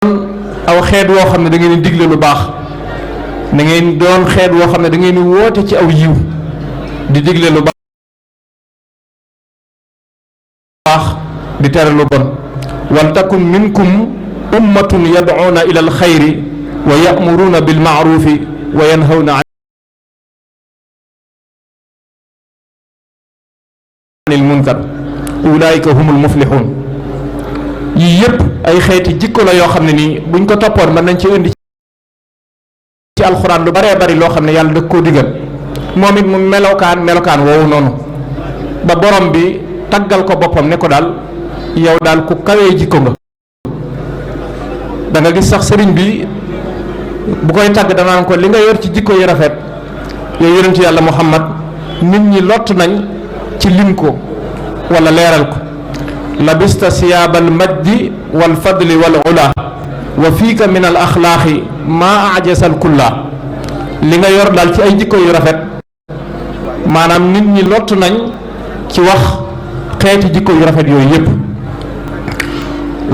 aw xeet woo xam ne da ngeen di digle lu baax da ngeen doon xeet woo xam ne da ngeen di woote ci aw yiw di digle lu baax di tere lu bon wal takun minkum ummatun yad'una ila al xayri wa ya'muruna bil ma'rufi wa yanhawna anil munkar ulaika humul muflihun. yii yëpp ay xeeti jikko la yoo xam ne nii buñ ko toppoon mën nañ ci indi ci alxuraan lu baree bari loo xam ne yàlla da koo digal moom it mu melokaan woowu noonu ba borom bi taggal ko boppam ne ko daal yow daal ku kawee jikko nga. da nga gis sax sëriñ bi bu koy tagg danaan ko li nga yor ci jikko yu rafet yow yonent yàlla Muhammad nit ñi lott nañ ci lim ko wala leeral ko. labista siyaabal majdi wal fadli wal ula wa fiika min al axlaaqi maa ajasal kulla. li nga yor daal ci ay jikko yu rafet maanaam nit ñi lott nañ ci wax xeeti jikko yu rafet yooyu yëpp.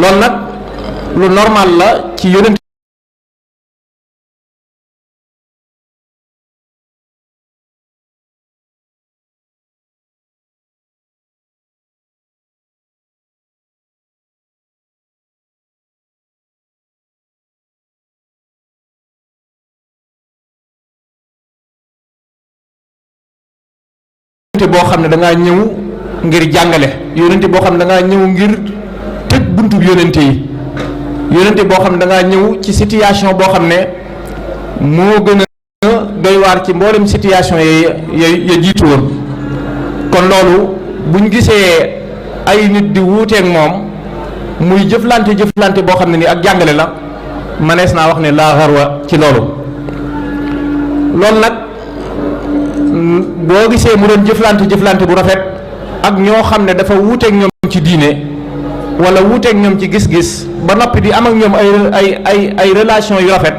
loolu nag lu normal la ci yonent boo xam ne da ngaa ñëw ngir jàngale yonente boo xam ne da ngaa ñëw ngir tëj buntu yonente yi yonente boo xam ne da ngaa ñëw ci situation boo xam ne moo gën a doy waar ci mboolem situation ya jiitu woon. kon loolu buñ gisee ay nit di wuuteeg moom muy jëflante boo xam ne ni ak jàngale la manees naa wax ne laa xarwa ci loolu nag boo gisee mu doon jëflante bu rafet ak ñoo xam ne dafa wuuteeg ñoom ci diine wala wuuteeg ñoom ci gis-gis ba noppi di am ak ñoom ay relation yu rafet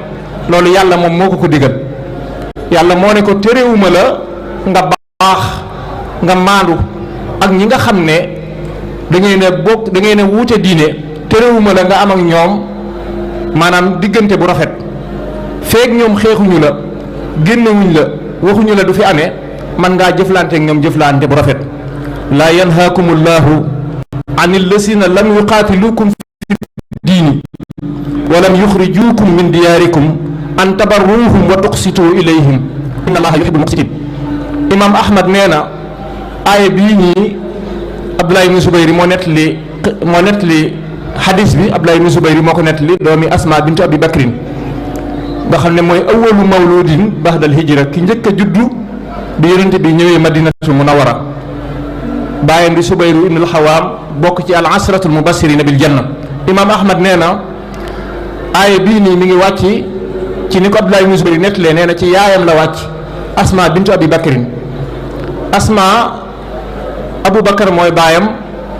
loolu yàlla moom moo ko digal. yàlla moo ne ko terewuma la nga baax nga maandu ak ñi nga xam ne da ngay ne wuute diine terewuma la nga am ak ñoom maanaam diggante bu rafet feek ñoom xeexuñu la génnewuñ la waxuñu la du fi amee man ngaa jëflante ak ñoom jëflante bu rafet. laa yanhaakumullahu anil lasina lam yuqaatilukum fi diini wa lam yuxrijukum min diyaarikum an tabarruhum wa tuqsitu ilayhim inna allaha yuhibbul muqsitin. imam ahmad nee na aaya bii nii Abdullah ibn Zubayr moo nettali xadis bi. Abdullah ibn Zubayr moo ko nettali doomi Asma bintu Abi Bakrin nga xam ne mooy awwalu mawludin ba'dal hijra ki njëkk a juddu bi yonente bi ñëwee madinatul munawwara. baayam di Subayru ibn al-Xawaam bokk ci al asratul mubassirina bil janna. imam ahmad nee na aaya bii nii mi ngi wàcc ci ni ko Abdullah ibn Zubayr nettalee nee na ci yaayam la wàcc Asma bintu Abi Bakrin. Asma Abu Bakar mooy baayam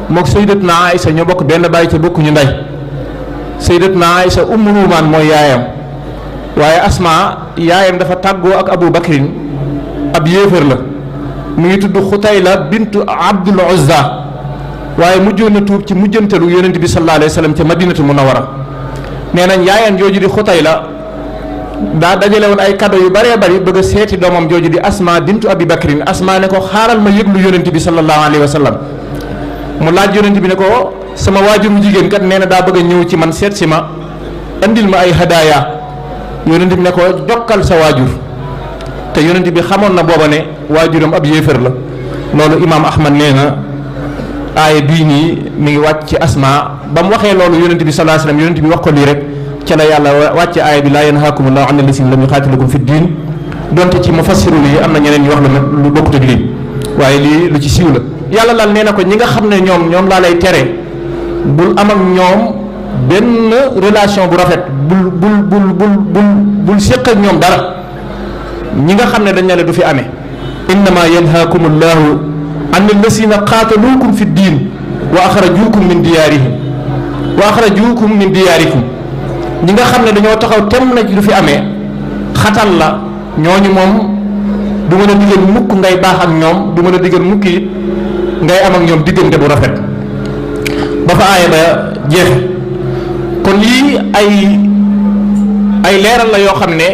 mook sayyidatuna Aïsa ñoo bokk benn baay te bokkuñu ndey. sayyidatuna Aïsa ummu Ruumaan mooy yaayam waaye Asma yaayam dafa tàggoo ak Abu Bakrin ab yéefar la mu ngi tudd Xutayla bintu Abdul Uzza waaye mujjoon na tuub ci mujjantalu yonent bi sallallahu alayhi wa sallam ca Madinatul Munawwara. nee nañ yaayam jooju di Xutayla daa dajale woon ay cadeau yu bëree bëri bëgg a seeti doomam jooju di Asma bintu Abi Bakrin. Asma ne ko xaaral ma yëglu yonent bi sallallahu alayhi wa sallam. mu laaj yonent bi ne ko sama waajur mu jigéen kat nee na daa bëgg a ñëw ci man seet si ma andil ma ay hadaaya. yonent bi ne ko jokkal sa waajur te yonent bi xamoon na booba ne waajuram ab yéefar la. loolu imaam Ahmad nee na aaya bii nii mi ngi wàcc ci Asma ba mu waxee loolu yonent bi sallallahu alayhi wasallam yonent bi wax ko lii rek ca la yàlla wàcce aaya bi laa yanhaakumullahu anil lazina lam yuqaatilukum fi diin donte ci mufassiru yi am na ñeneen ñu wax la nag lu bokkut ak lii waaye lii lu ci siiw la. yàlla daal nee na ko ñi nga xam ne ñoom laa lay tere bul am ak ñoom benn relation bu rafet bul séq ak ñoom dara ñi nga xam ne dañ ne la du fi amee. innama yanhaakumullahu anil lazina qaataluukum fi diin wa axrajuukum min diyaarikum ñi nga xam ne dañoo taxaw tem na ci du fi amee xatal la ñooñu moom du mën a digal mukk ngay baax ak ñoom du mën a digal mukk it ngay am ak ñoom diggante bu rafet ba fa aaya ba jeexe kon lii ay leeral la yoo xam ne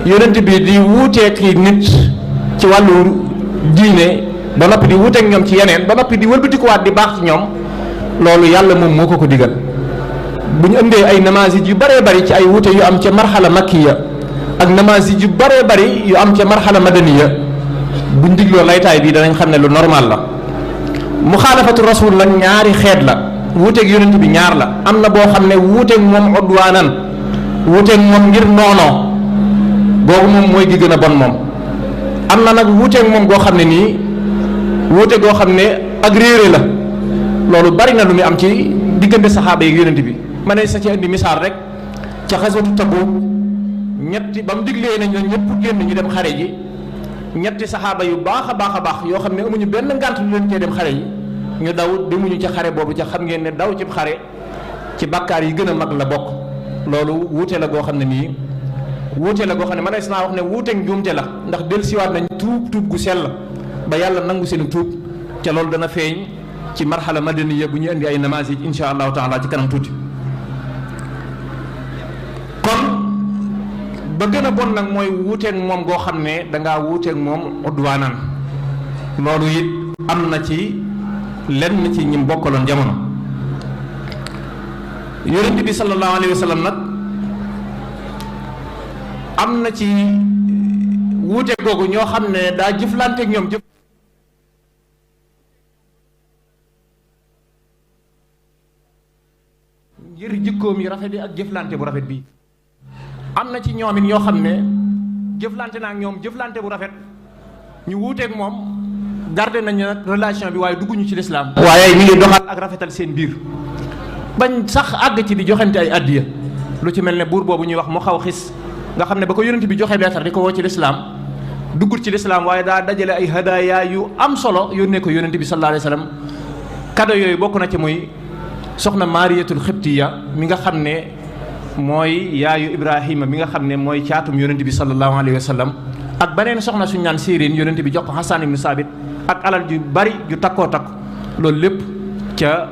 yonent bi di wuuteek nit ci wàllu diine ba noppi di wuuteek ñoom ci yeneen ba noppi di wëlbatikuwaat di baax ci ñoom loolu yàlla moom moo ko digal. bu ñu indee ay namaasij yu bëree bëri ci ay wuute yu am ca marxala makkiya ak namaasij yu bëree bëri yu am ca marxala madaniya buñ digloo laytaay bi danañ xam ne lu normal la. muxaalafatu rasul la ñaari xeet la wuuteeg yonent bi ñaar la am na boo xam ne wuuteeg moom odwaanan wuuteeg moom ngir noonoo boobu moom mooy gi gën a bon moom. am na nag wuuteeg moom goo xam ne nii wuute goo xam ne ak réere la loolu bari na lu muy am ci diggante saxaaba yi yonent bi. ma ne sa ci indi misaal rek ca xaswatu Tabuk ñetti ba mu diglee nañ la ñëpp génn ñu dem xare ji ñetti saxaaba yu baax a baax yoo xam ne amuñu benn ngànt lu leen cee dem xare yi ñu daw demuñu ca xare boobu ca xam ngeen ne daw ci xare ci bàkkaar yi gën a mag la bokk. loolu wuute la goo xam ne nii wuute la goo xam ne mënees naa wax ne wuuteeg njuumte la ndax dellusiwaat nañ tuub gu sell ba yàlla nangu seen tuub ca loolu dana feeñ ci marxala madaniya bu ñu indi ay namaasij insha allahu taala ci kanam tuuti. kon ba gën a bon nag mooy wuuteeg moom goo xam ne dangaa wuuteeg moom udwaanan loolu it am na ci lenn ci ñim bokkaloon jamono. yonent bi sallallahu alayhi wa sallam nag am na ci wuute googu ñoo xam ne daa jëflanteeg ñoom jëf ngir jikkoom yi rafet yi ak jëflante bu rafet bi am na ci ñoom it ñoo xam ne jëflante naa ak ñoom jëflante bu rafet ñu wuuteeg moom garder nañu nag relation bi waaye dugguñu ci lislaam waaye ñu ngi doxal ak rafetal seen biir bañ sax àgg ci di joxante ay addiya lu ci mel ne buur boobu ñuy wax mu xaw xis nga xam ne ba ko yonent bi joxe leetar di ko woo ci lislaam duggut ci lislaam waaye daa dajale ay hadaaya yu am solo yónnee ko yonent bi sallallahu alayhi wa sallam kado yooyu bokk na ci muy soxna Maariyatul Xibtiya mi nga xam ne mooy yaayu Ibrahima mi nga xam ne mooy caatum yonent bi sallallahu alayhi wa sallam ak beneen soxna suñu naan Sirin yonent bi jox ko Hassan ibnu Saabit ak alal ju bari ju takkoo takk loolu lépp ca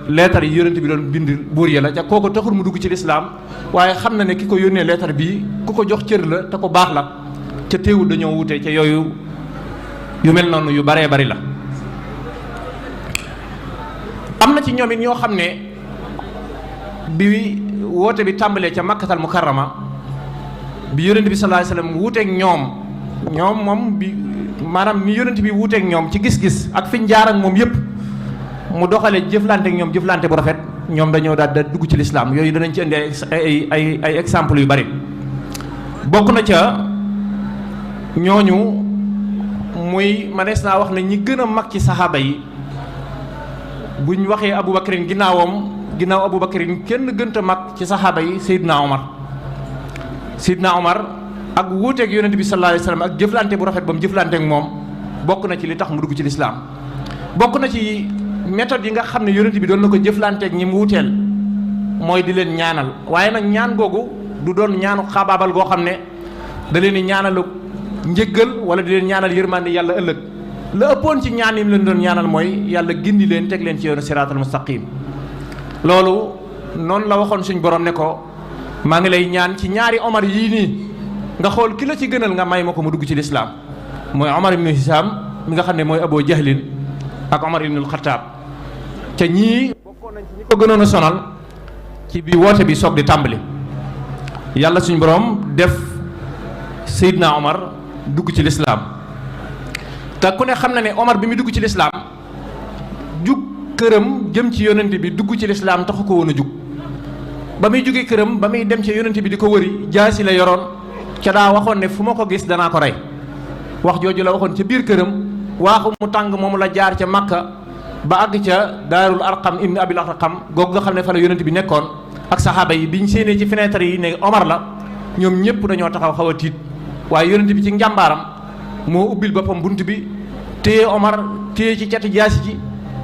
leetar yi yonent bi doon bind buur ya la ca kooku taxul mu dugg ci lislaam waaye xam na ne ki ko yónnee leetar bii ku ko jox cër la te ko baax la ca teewul dañoo wute ca yooyu yu mel noonu yu baree bari la. am na ci ñoom it ñoo xam ne bi woote bi tàmbalee ca makkatal mukarrama bi yonent bi sallallahu alayhi wasallam wuuteeg ñoom moom bi maanaam ni yonent bi wuuteeg ñoom ci gis-gis ak fiñ jaar ak moom yépp mu doxalee jëflante ak ñoom jëflante bu rafet ñoom dañoo daal da dugg ci lislaam yooyu danañ ci indi ay exemple yu bari bokk na ca ñooñu muy manees naa wax ne ñi gën a mag ci saxaaba yi buñ waxee Aboubacarin ginnaaw Aboubacarin kenn gënta mag ci saxaaba yi Seydina Omar ak wuuteeg yonent bi sallallahu alayhi wasallam ak jëflante bu rafet ba mu jëflanteeg moom bokk na ci li tax mu dugg ci lislaam bokk na ci méthode yi nga xam ne yonent bi doon na ko jëflanteeg ñi mu wuteel mooy di leen ñaanal waaye nag ñaan googu du doon ñaanu xaabaabal goo xam ne da leen di ñaanalu njëggal wala di leen ñaanal yërmande yàlla ëllëg la ëppoon ci ñaan yi mu leen doon ñaanal mooy yàlla gindi leen teg leen ci yoonu siraatal mustaqim loolu noonu la waxoon suñ borom ne ko maa ngi lay ñaan ci ñaari Omar yii nii nga xool ki la ci gënal nga may ma ko mu dugg ci lislaam mooy Omar ibnu Hisaam mi nga xam ne mooy Abu Jahlin ak Omar ibnul Xattaab ca ñii bokkoon nañ ci ñi ko gënoon a sonal ci bi woote bi soog di tàmbali yàlla suñ borom def Seydina Omar dugg ci lislaam te ku ne xam na ne Omar bi mu dugg ci lislaam jug këram jëm ci yonent bi dugg ci lislaam taxu ko woon a jug ba muy jógee këram ba muy dem ci yonent bi di ko wëri jaasi la yoroon ca daa waxoon ne fu ma ko gis danaa ko rey wax jooju la waxoon ca biir këram waaxu mu tàng moomu la jaar ca Makka ba àgg ca Daarul Arqam ibn Abil Arqam googu nga xam ne fa la yonent bi nekkoon ak saxaaba yi biñ séenee ci fenêtre yi ne Omar la ñoom ñëpp dañoo taxaw xaw a tiit waaye yonent bi ci njàmbaaram moo ubbil boppam bunt bi téye Omar téye ci cati jaasi ji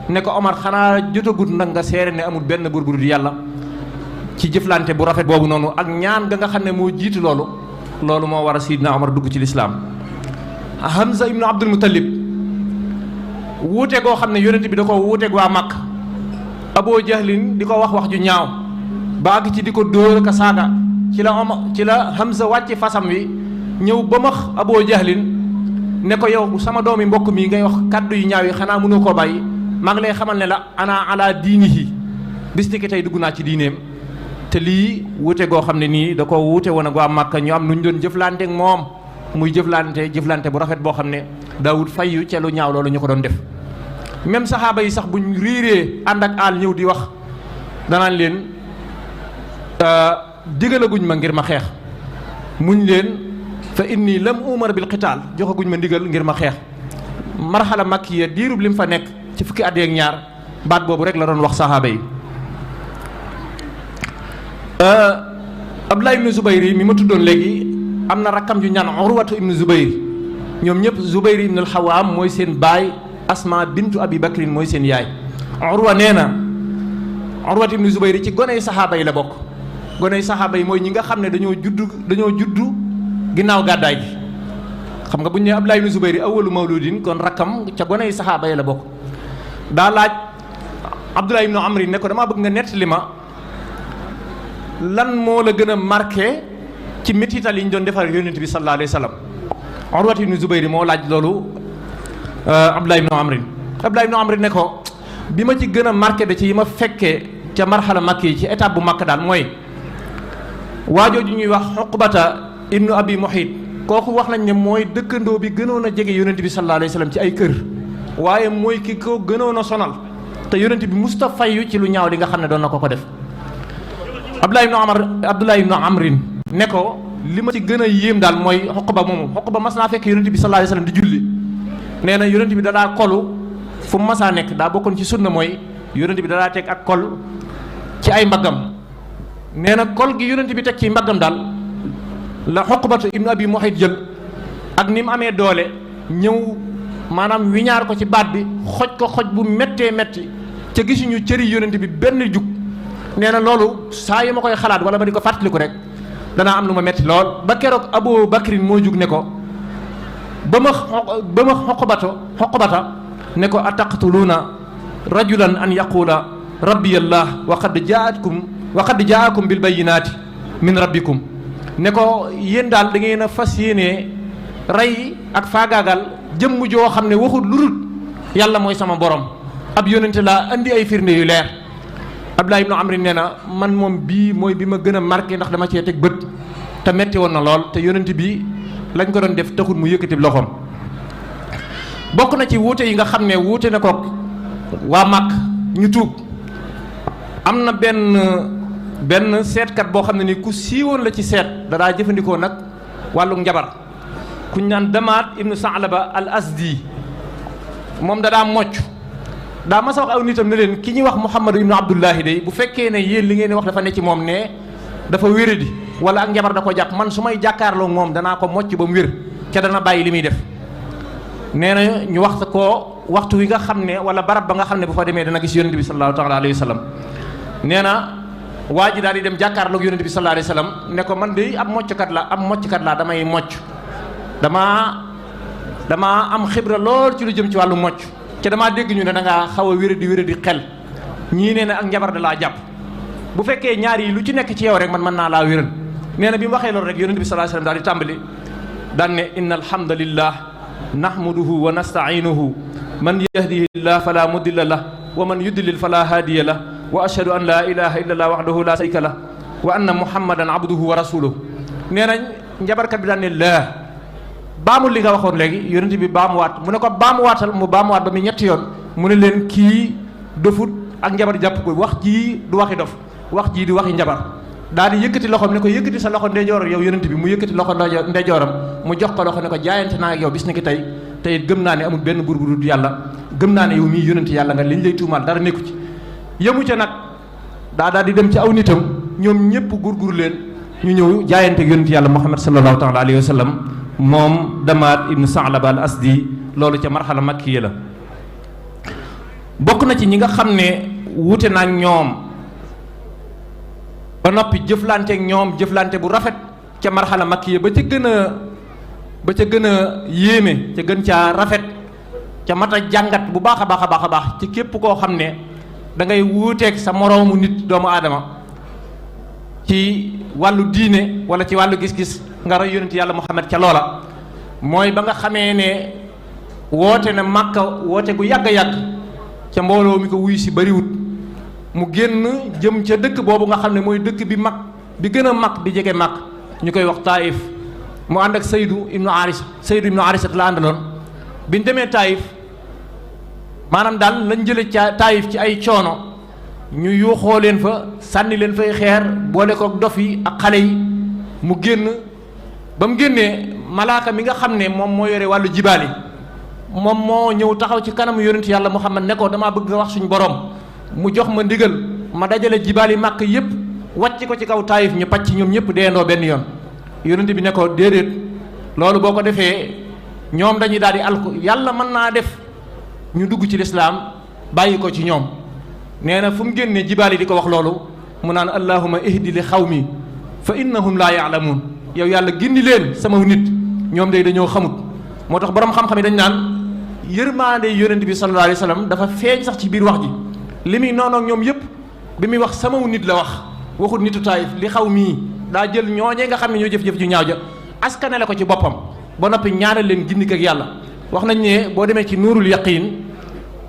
ne ko Omar xanaa jotagut nag nga seere ne amul benn buur bu dul yàlla ci jëflante bu rafet boobu noonu ak ñaan ga nga xam ne moo jiitu loolu moo war a Sidna Omar dugg ci lislaam Hamza ibnu Abdul Muttalib wuute goo xam ne yonent bi da ko wuuteeg waa Makka Abu Jahlin di ko wax ju ñaaw baagi ci di ko dóor ka saaga ci la Hamza wàcce fasam wi ñëw ba max Abu Jahlin ne ko yow sama doomi mbokk mi ngay wax kàddu yu ñaaw yi xanaa mënoo koo bàyyi maa ngi lay xamal ne la ana ala diinihi bis ni ki tey dugg naa ci diineem. te lii wuute goo xam ne nii da ko wuute woon ak waa Màkka ñu am nu ñu doon jëflante ak moom muy jëflante bu rafet boo xam ne daawut fayyu ca lu ñaaw loolu ñu ko doon def. même saxaaba yi sax buñ riiree ànd ak aal ñëw di wax danaan leen digalaguñ ma ngir ma xeex muñ leen fa inni lam umar bil qitaal joxaguñ ma ndigal ngir ma xeex. marxala makkiya diirub lim fa nekk ci fukki at ak ñaar baat boobu rek la doon wax saxaaba yi. Abdullah ibnu Zubayr mi ma tuddoon léegi am na rakkam ju ñaan Urwatu ibnu Zubayr ñoom ñëpp Zubayr ibnu al-Xawaam mooy seen baay Asma bintu Abi Bakrin mooy seen yaay. Urwa nee na Urwatu ibnu Zubayr ci goney saxaaba yi la bokk. goney saxaaba yi mooy ñi nga xam ne dañoo juddu ginnaaw gàddaay gi xam nga bu ñu nee Abdullah ibnu Zubayr awwalu mawludin kon rakkam ca goney saxaaba yi la bokk. daa laaj Abdullah ibnu Amri ne ko damaa bëgg nga nettali ma lan moo la gën a marqué ci métital yi ñu doon defal yonent bi sallallahu alayhi wa sallam. Urwat ibnu Zubayr moo laaj loolu Abdullah ibnu Amrin. Abdullah ibnu Amrin ne ko bi ma ci gën a marqué da ci yi ma fekkee ca marxala makki yi ci étape bu makk daal mooy waajooju ñuy wax Uqbata ibnu Abi Muhit kooku wax nañ ne mooy dëkkandoo bi gënoon a jege yonent bi sallallahu alayhi wa sallam ci ay kër waaye mooy ki ko gënoon a sonal te yonent bi musta fayyu ci lu ñaaw li nga xam ne doon na ko def. Abdullah ibnu Amrin ne ko li ma ci gën a yéem daal mooy Uqba moomu Uqba mas naa fekk yonent bi sallallahu alayhi wasallam di julli nee na yonent bi dadaa kolu fu mu masaa nekk daa bokkoon ci sunna mooy yonent bi dadaa teg ak kol ci ay mbaggam nee na kol gi yonent bi teg ci mbaggam daal la Uqbatu ibnu Abi Muhayt jël ak ni mu amee doole ñëw maanaam wiñaar ko ci baat bi xoj bu méttee métti ca gisuñu cëri yonent bi benn jug nee na loolu saa yi ma koy xalaat wala ma di ko fàttaliku rek danaa am lu ma metti lool ba keroog Abu Bakrin moo jug ne ko ba ma xoqbata ne ko ataqtuluuna rajulan an yaqula rabbi allah wa qad jaakum bil bayyinaati min rabbikum ne ko yéen daal da ngeen a fas yéenee rey ak faagaagal jëmm joo xam ne waxut lu dul yàlla mooy sama borom ab yónnente laa andi ay firnde yu leer. Abdullah ibnu Amri nee na man moom bii mooy bi ma gën a marqué ndax dama cee teg bët te metti woon na lool te yonent bi lañ ko doon def taxul mu yëkkati loxoom. bokk na ci wuute yi nga xam ne wuute na kook waa Màkk ñu tuub am na benn seetkat boo xam ne ni ku siiwoon la ci seet dadaa jëfandikoo nag wàllu njabar kuñ naan Damaat ibnu Saalaba al Asdi moom dadaa mocc daa mas a wax aw nitam ne leen ki ñuy wax Muhammadu ibnu Abdullahi day bu fekkee ne yéen li ngeen di wax dafa ne ci moom ne dafa wéradi wala ak njabar da ko jàpp man su may jàkkaarloo moom danaa ko mocc ba mu wér ca dana bàyyi li muy def. nee na ñu wax ko waxtu wi nga xam ne wala barab ba nga xam ne bu fa demee dana gis yonent bi sallallahu taala alayhi wa sallam nee na waa ji daal di dem jàkkaarloog yonent bi sallallahu alayhi wa sallam ne ko man de ab mocckat laa damay mocc damaa am xibra lool ci lu jëm ci wàllu mocc ca damaa dégg ñu ne da ngaa xaw a wéradi xel ñii nee na ak njabar da laa jàpp bu fekkee ñaar yi lu ci nekk ci yow rek man mën naa laa wéral nee na bi mu waxee loolu rek yonent bi sallallahu alayhi wa sallam daal di tàmbali daan ne inna alhamdulillah nahmaduhu wa nasta'inuhu man yahdihillah fala mudilla lah wa man yudlil fala hadiya lah wa ashhadu an la ilaha illa allah wahdahu la sharika lah wa anna muhammadan abduhu wa rasuluhu nee nañ njabarkat bi daan ne laa baamul li nga waxoon léegi yonent bi baamuwaat mu ne ko baamuwaatal mu baamuwaat ba muy ñetti yoon mu ne leen kii dofut ak njabar jàpp ko wax jii du waxi dof wax jii di waxi njabar daal di yëkkati loxoom ne ko yëkkati sa loxo ndeyjoor yow yonent bi mu yëkkati loxo ndeyjooram mu jox ko loxo ne ko jaayante naa ak yow bis ni ki tey tey gëm naa ne amul benn buur bu dul yàlla gëm naa ne yow mii yonent yàlla nga liñ lay tuumaal dara nekku ci yëmu ca nag daal di dem ci aw nitam ñoom ñëpp gurgur leen ñu ñëw jaayante ak yonent yàlla Muhammad sallallahu taala alayhi wa sallam moom Damaat ibnu Saalaba al Asdi loolu ca marxala makkiya la bokk na ci ñi nga xam ne wuute naa ñoom ba noppi jëflanteek ñoom jëflante bu rafet ca marxala makkiya ba ca gën a yéeme ca gën caa rafet ca mat a jàngat bu baax a baax ci képp koo xam ne da ngay wuuteeg sa moroomu nit doomu aadama ci wàllu diine wala ci wàllu gis-gis nga roy yonent yàlla Muhammad ca loola mooy ba nga xamee ne woote na Màkka woote gu yàgg-yàgg ca mbooloo mi ko wuy si bariwut mu génn jëm ca dëkk boobu nga xam ne mooy dëkk bi mag bi gën a mag bi jege mag ñu koy wax Taïf mu ànd ak Saydu ibnu Arisa la àndaloon biñ demee Taïf maanaam daal lañ jële ca Taïf ci ay coono ñu yuuxoo leen fa sànni leen fay xeer boole ko dof yi ak xale yi mu génn ba mu génnee malaaka mi nga xam ne moom moo yore wàllu jibaal yi moom moo ñëw taxaw ci kanamu yonent yàlla Muhammad ne ko damaa bëgg nga wax suñu borom mu jox ma ndigal ma dajale jibaal yi màkk yépp wàcc ko ci kaw Taayif ñu pàcc ñoom ñëpp deendoo benn yoon yonent bi ne ko déedéet loolu boo ko defee ñoom dañuy daal di alku yàlla mën naa def ñu dugg ci lislaam bàyyi ko ci ñoom nee na fu mu génnee jibaal yi di ko wax loolu mu naan allahumma ihdi li xawmi fa innahum laa yaalamuun yow yàlla gindi leen sama nit ñoom day dañoo xamut moo tax borom xam-xam yi dañ naan yërmaande yonent bi sallallahu alayhi wa sallam dafa feeñ sax ci biir wax ji li muy noonu ak ñoom yëpp bi muy wax sama nit la wax waxut nitu Taayif li xaw mii daa jël ñooñee nga xam ne ñoo jëf-jëf ju ñaaw ja askanale ko ci boppam ba noppi ñaanal leen gindik ak yàlla wax nañ ne boo demee ci nuurul yaqiin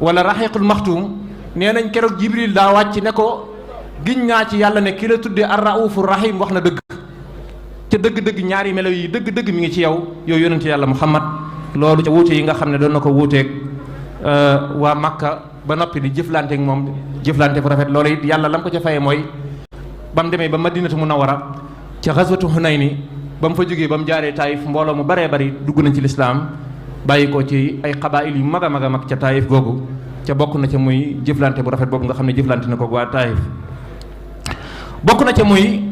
wala raxiqul maxtuum nee nañ keroog Jibril daa wàcc ne ko giñ naa ci yàlla ne ki la tuddee ar-raufur rahim wax na dëgg ca dëgg-dëgg ñaari melo yi dëgg-dëgg mi ngi ci yow yonent yàlla Muhammad loolu ca wuute yi nga xam ne doon na ko wuuteeg waa Makka ba noppi di jëflanteeg moom jëflante bu rafet loolu it yàlla lam ko ca fayee mooy ba mu demee ba Madinatu Munawwara ca xaswatu Hunayni ba mu fa jógee ba mu jaaree Taayif mbooloo mu baree bari dugg nañ ci lislaam bàyyi ko ci ay xabaayil yu mag a mag a mag ca Taayif googu ca bokk na ca muy jëflante bu rafet boobu nga xam ne jëflante na ko waa Taayif bokk na ca muy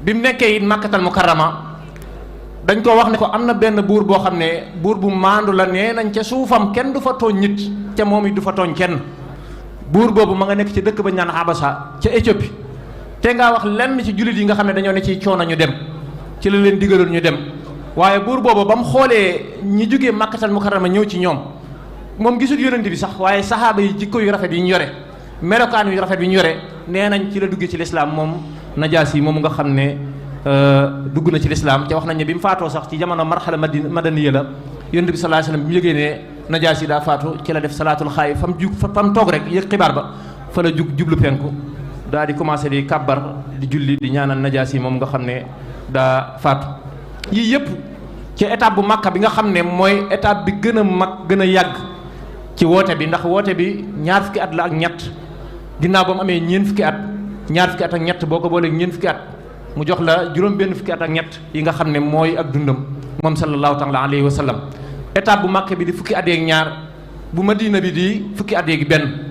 bi mu nekkee it Makkatal Mukarrama dañ ko wax ne ko am na benn buur boo xam ne buur bu maandu la nee nañ ca suufam kenn du fa tooñ nit ca moom it du fa tooñ kenn buur boobu ma nga nekk ci dëkk ba ñaan Habasa ca Éthiopie te ngaa wax lenn ci jullit yi nga xam ne dañoo ne ci coono ñu dem ci la leen digaloon ñu dem waaye buur boobu ba mu xoolee ñi jógee Makkatal Mukarrama ñëw ci ñoom moom gisul yonent bi sax waaye saxaaba yi jikko yu rafet yi ñu yore melokaan yu rafet yi ñu yore nee nañ ci la duggee ci lislaam moom Najaasi moom nga xam ne dugg na ci lislaam ca wax nañ ne bi mu faatoo sax ci jamono marxala madaniya la yonent bi sallallahu alayhi wasallam bi mu yëgee ne Najaasi daa faatu ci la def salaatul xaayif fam toog rek yëg xibaar ba fa la jublu penku daa di commencé di kàbbar di julli di ñaanal Najaasi moom nga xam ne daa faatu yii yëpp ci étape bu Makka bi nga xam ne mooy étape bi gën a mag gën a yàgg ci woote bi ndax woote bi ñaar fukki at la ak ñett ginnaaw ba mu amee ñeent fukki at ñaar fukki at ak ñett boo ko boolee ñeent fukki at mu jox la juróom benn fukki at ak ñett yi nga xam ne mooy ak dundam moom sallallahu taala alayhi wa sallam étape bu Makka bi di fukki at yeeg ñaar bu Madina bi di fukki at yeeg benn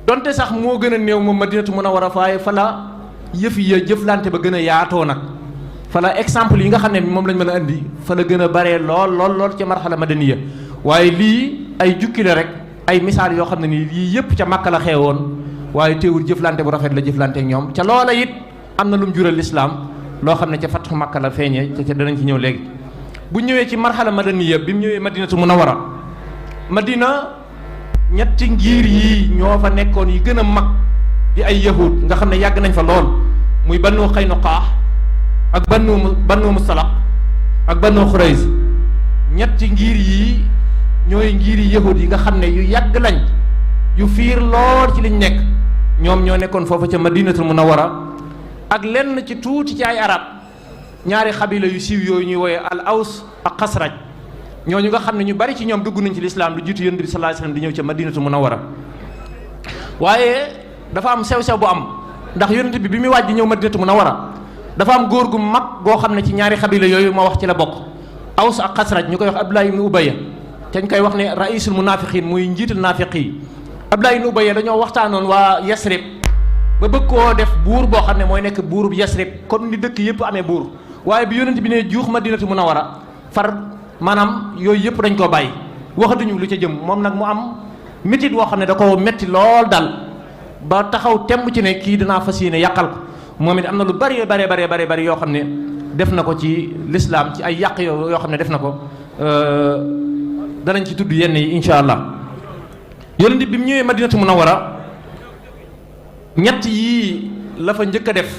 donte sax moo gën a néew moom Madinatu Munawwara faaye fa la yëf ya jëflante ba gën a yaatoo nag fa la exemple yi nga xam ne moom lañ mën a indi fa la gën a baree lool ca marxala madaniya waaye lii ay jukki la rek ay misaal yoo xam ne nii lii yëpp ca Makka la xewoon waaye teewul jëflante bu rafet la jëflante ak ñoom ca loola it am na lu mu jural lislaam loo xam ne ca fatxu Makka la feeñee ca danañ ci ñëw léegi bu ñëwee ci marxala madaniya bi mu ñëwee Madinatu Munawwara Madina ñetti ngir yi ñoo fa nekkoon yi gën a mag di ay yahud nga xam ne yàgg nañ fa lool muy Banu Qaynuqaa ak Banu Mustalaq ak Banu Xurayz ñetti ngir yi ñooy ngiri yahud yi nga xam ne yu yàgg lañ yu fiir lool ci liñ nekk ñoom ñoo nekkoon foofu ca Madinatul Munawwara ak lenn ci tuuti ci ay arab ñaari xabila yu siiw yooyu ñuy wooye al aws ak xasraj ñooñu nga xam ne ñu bari ci ñoom dugg nañ ci lislaam lu jiitu yonent bi sallallahu alayhi wasallam di ñëw ca Madinatul Munawwara waaye dafa am sew-sew bu am ndax yonent bi muy waaj di ñëw Madinatul Munawwara dafa am góor gu mag goo xam ne ci ñaari xabila yooyu ma wax ci la bokk aws ak xasraj ñu koy wax Abdullah ibn Ubayya te ñu koy wax ne raisul munafiqin muy njiital naafiq yi Abdullah ibn Ubayya dañoo waxtaanoon waa Yasrib ba bëgg koo def buur boo xam ne mooy nekk buurub Yasrib comme ni dëkk yëpp amee buur waaye bi yonent bi ne juux Madinatu Munawwara far maanaam yooyu yëpp dañ koo bàyyi waxatuñu lu ca jëm moom nag mu am métit woo xam ne da ko métti lool dal ba taxaw temb ci ne kii dinaa fas yéene yàqal ko moom it am na lu bari yoo xam ne def na ko ci lislaam ci ay yàq yoo xam ne def na ko danañ ci tudd yenn yi insha allah yonent bi mu ñëwee Madinatu Munawwara ñett yii la fa njëkk a def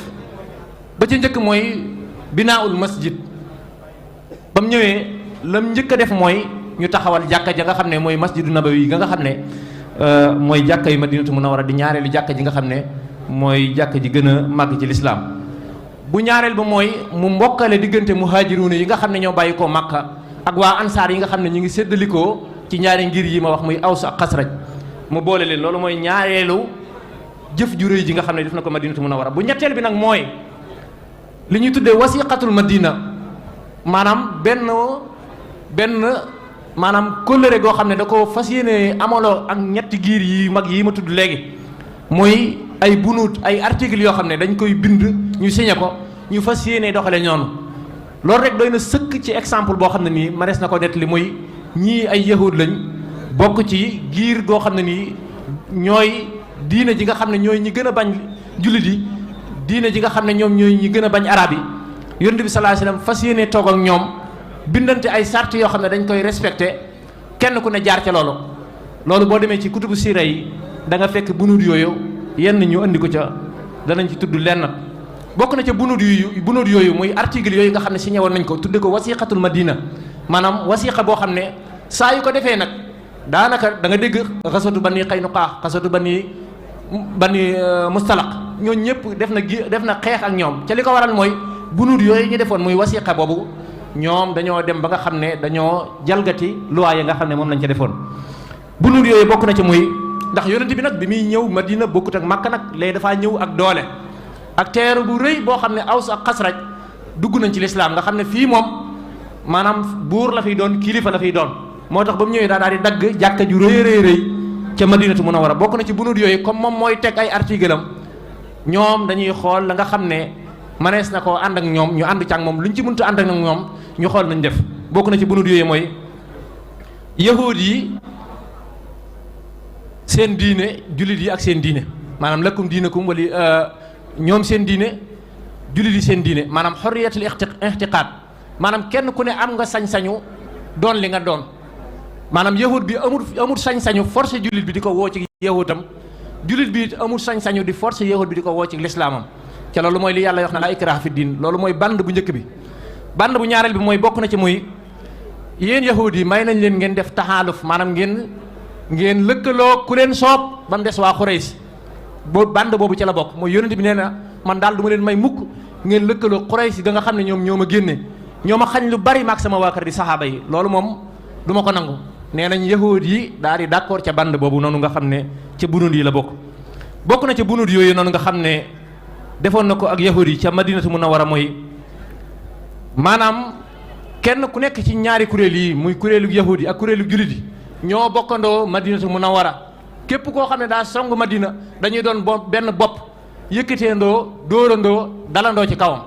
ba ca njëkk mooy binaaul masjid. ba mu ñëwee lam njëkk a def mooy ñu taxawal jàkka ja nga xam ne mooy masjidu nabawi nga xam ne mooy jàkka yu madinatu munawwara di ñaareelu jàkka ji nga xam ne mooy jàkka ji gën a màgg ci lislaam. bu ñaareel ba mooy mu mbokkale diggante muhaajiruuna yi nga xam ne ñoo bàyyi koo Makka ak waa ansaar yi nga xam ne ñu ngi séddalikoo ci ñaari ngir yi ma wax muy Aws ak Xasraj mu boole leen. loolu mooy ñaareelu jëf ju rëy ji nga xam ne def na ko madinatu munawwara. bu ñetteel bi nag mooy li ñuy tuddee wasiqatul madina, maanaam benn maanaam kóllëre goo xam ne da ko fas yéene amaloo ak ñetti giir yi mag yi ma tudd léegi. muy ay bunuut ay articles yoo xam ne dañ koy bind ñu signé ko ñu fas yéene doxale ñoonu. loolu rek doy na sëkk ci exemple boo xam ne nii manees na ko nettali muy ñii ay yahud lañ bokk ci giir goo xam ne nii ñooy diine ji nga xam ne ñooy ñi gën a bañ jullit yi, diine ji nga xam ne ñoom ñooy ñi gën a bañ arab yi. yonent bi sallallahu alayhi wasallam fas yéene toog ak ñoom bindante ay sart yoo xam ne dañ koy respecté kenn ku ne jaar ca loolu. loolu boo demee ci kutubu siira yi da nga fekk bunuut yooyu yenn ñu andi ko ca danañ ci tudd lenn. bokk na ca bunuut yooyu muy article yooyu nga xam ne signé woon nañ ko tudde ko wasiqatul madina, maanaam wasiqa boo xam ne saa yu ko defee nag daanaka da nga dégg xasatu bani Qaynuqaa, xasatu bani Mustalaq, ñooñu ñëpp def na xeex ak ñoom ca li ko waral mooy bunuut yooyu ñu defoon muy wasiqa boobu ñoom dañoo dem ba nga xam ne dañoo jalgati loi yi nga xam ne moom lañ ca defoon. bunuut yooyu bokk na ci muy ndax yonent bi nag bi muy ñëw Madina bokkut ak Makka nag léegi dafaa ñëw ak doole ak teeru bu rëy boo xam ne Aws ak Xasraj dugg nañ ci lislaam nga xam ne fii moom maanaam buur la fiy doon kilifa la fiy doon. moo tax ba mu ñëwee daal di dagg jàkka ju rëy ca Madinatu Munawwara. bokk na ci bunuut yooyu comme moom mooy teg ay article am ñoom dañuy xool la nga xam ne manees na koo ànd ak ñoom ñu ànd ci ak moom luñ ci mënta ànd ak ñoom ñu xool nañ def. bokk na ci bunuut yooyu mooy yahuud yi seen diine jullit yi ak seen diine, maanaam lakum diinakum wala ñoom seen diine jullit yi seen diine, maanaam xorriyatul ixtiqaad, maanaam kenn ku ne am nga sañ-sañu doon li nga doon. maanaam yahud bi amul sañ-sañu forcé jullit bi di ko woo ci yahudam, jullit bi amul sañ-sañu di forcé yahud bi di ko woo ci lislaamam. ca loolu mooy li yàlla wax na laa ikraha fi diin. loolu mooy band bu njëkk bi. band bu ñaareel bi mooy bokk na ci muy yéen yahud yi may nañ leen ngeen def taxaaluf, maanaam ngeen lëkkaloo ku leen soob ba mu des waa Xurays. band boobu ca la bokk mooy yonent bi nee na man daal du ma leen may mukk ngeen lëkkaloo Xurays ga nga xam ne ñoom ñoo ma génne ñoo ma xañ lu bari maag sama waa kër di saxaaba yi. loolu moom du ma ko nangu. nee nañ yahud yi daal di d'accord ca band boobu noonu nga xam ne ca bunuut yi la bokk na ca bunuut yooyu noonu nga xam ne defoon na ko ak yahud yi ca Madinatu Munawwara mooy maanaam kenn ku nekk ci ñaari kuréel yi muy kuréelu yahud yi ak kuréelu jullit yi ñoo bokkandoo Madinatu Munawwara. képp koo xam ne daa song Madina dañuy doon benn bopp yëkkateendoo dóorandoo dalandoo ci kawam.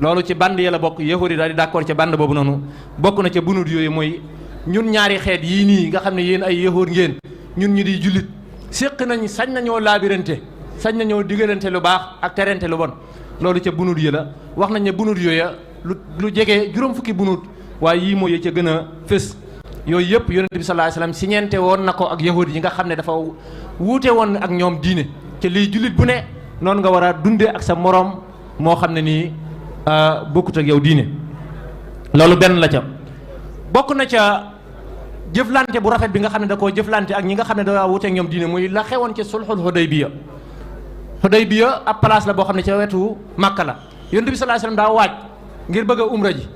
loolu ci band yi la bokk. yahud yi daal di d'accord ca band boobu noonu. bokk na ca bunuut yooyu mooy ñun ñaari xeet yii nii nga xam ne yéen ay yahud ngeen ñun ñu di jullit séq nañ sañ nañoo laabirante sañ nañoo digalante lu baax ak terente lu bon. loolu ca bunuut yi la. wax nañ ne bunuut yooya lu jege juróom fukki bunuut waaye yii mooy ca gën a fës. yooyu yëpp yonent bi sallallahu alayhi wasallam siñeente woon na ko ak yahud yi nga xam ne dafa wuute woon ak ñoom diine. te lii jullit bu ne noonu nga war a dundee ak sa moroom moo xam ne nii bokkut ak yow diine. loolu benn la ca. bokk na ca jëflante bu rafet bi nga xam ne da koo jëflante ak ñi nga xam ne da wuute ak ñoom diine muy la xewoon ci sulhul Hudaybiya ab place la boo xam ne ca wetu Makka la. yonent bi sallallahu alayhi wasallam daa waaj ngir bëgg a umra ji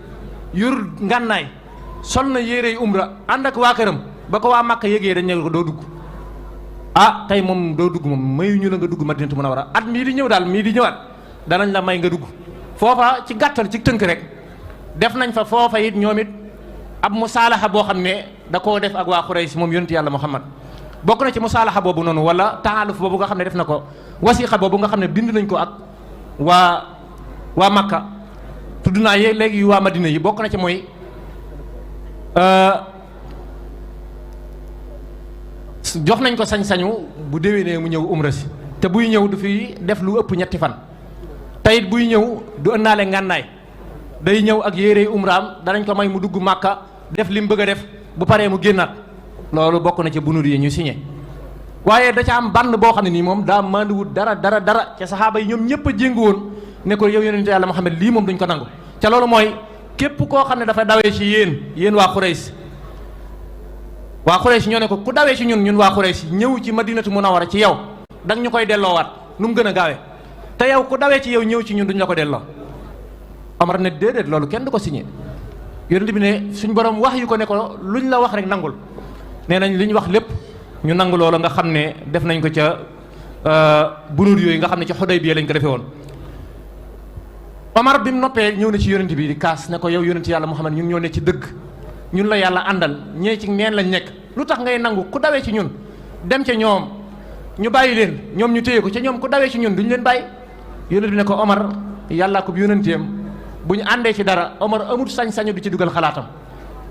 yor ngànnaay sol na yérey umra ànd ak waa këram ba ko waa Makka yëgee dañ ne ko doo dugg. tey moom doo dugg moom mayuñu la nga dugg Madinatu Munawwara at mii di ñëw daal mii di ñëwaat danañ la may nga dugg. foofa ci gàttal ci tënk rek def nañ fa foofa it ñoom it ab musaalaxa boo xam ne da koo def ak waa Xurays moom yonent yàlla Muhammad. bokk na ci musaalaxa boobu noonu wala taaluf boobu nga xam ne def na ko wasiqa boobu nga xam ne bind nañ ko ak waa Makka. tudd naa léegi waa Madina yi bokk na ci mooy jox nañ ko sañ-sañu bu déwénee mu ñëw umra si te buy ñëw du fi def lu ëpp ñetti fan. teyit buy ñëw du ëndaale ngànnaay day ñëw ak yérey umraam danañ ko may mu dugg Makka def li mu bëgg a def bu paree mu génnaat. loolu bokk na ci bunuut yi ñu signé. waaye da ca am band boo xam ne nii moom daa mandiwut dara ca saxaaba yi ñoom ñëpp a jéngu woon ne ko yow yonente yàlla Muhammad lii moom duñ ko nangu ca loolu mooy képp koo xam ne dafa dawee ci yéen waa Quraysh ñoo ne ko ku dawee ci ñun waa Quraysh ñëw ci Madinatu Munawwara ci yow dang ñu koy delloowaat nu mu gën a gaawee te yow ku dawee ci yow ñëw ci ñun duñ la ko delloo. Omar ne déedéet loolu kenn du ko signé yonent bi ne suñ borom wax yu ko ne ko luñ la wax rek nangul nee nañ li ñu wax lépp ñu nangu loolu nga xam ne def nañ ko ca bunuur yooyu nga xam ne ci Xudaybiya lañ ko defee woon. Omar bi mu noppee ñëw na ci yonent bi di kaas ne ko yow yonent yàlla Muhammad ñun ñoo ne ci dëgg ñun la yàlla àndal ñee ci neen lañ nekk lu tax ngay nangu ku dawee ci ñun dem ca ñoom ñu bàyyi leen ñoom ñu téye ko ca ñoom ku dawee ci ñun duñ leen bàyyi. yonent bi ne ko Omar yàllaa ko yonenteem bu ñu àndee ci dara Omar amul sañ-sañu di ci dugal xalaatam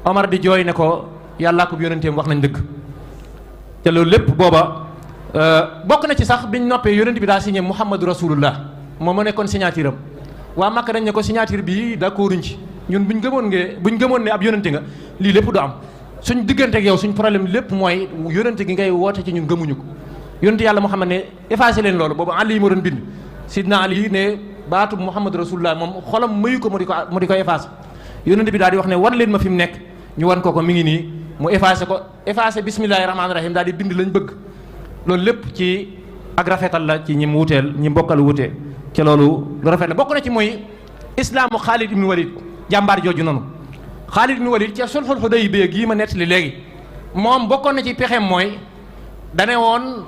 Omar di jooy ne ko yàllaa ko yonenteem wax nañ dëgg te loolu lépp booba bokk na ci sax biñ noppee yonent bi daa signé Muhammadu Rasulullah moom ma nekkoon signature am waa Makka dañ ne ko signature bii d'accorduñ ci ñun buñ gëmoon ne ab yonente nga lii lépp du am suñ diggante ak yow suñ problème lépp mooy yonente gi ngay woote ci ñun gëmuñu ko yonente yàlla Muhammad ne effacé leen loolu boobu Ali moo doon bind Sidna Ali ne baatu Muhammad Rasulullah moom xolam mayu ko mu di ko effacé yonente bi daal di wax ne wan leen ma fi mu nekk ñu wan ko mi ngi nii mu effacé bismillahi rahmaani rahim daal di bind lañ bëgg loolu lépp ci ak rafetal la ci ñi mu wuteel ñi mbokkal wutee ca loolu lu rafet la bokk na ci mooy islaamu Xaalid ibnu Walid jàmbaar jooju noonu Xaalid ibnu Walid ca sulhul Hudaybiya gii ma nettali léegi moom bokkoon na ci pexeem mooy dane woon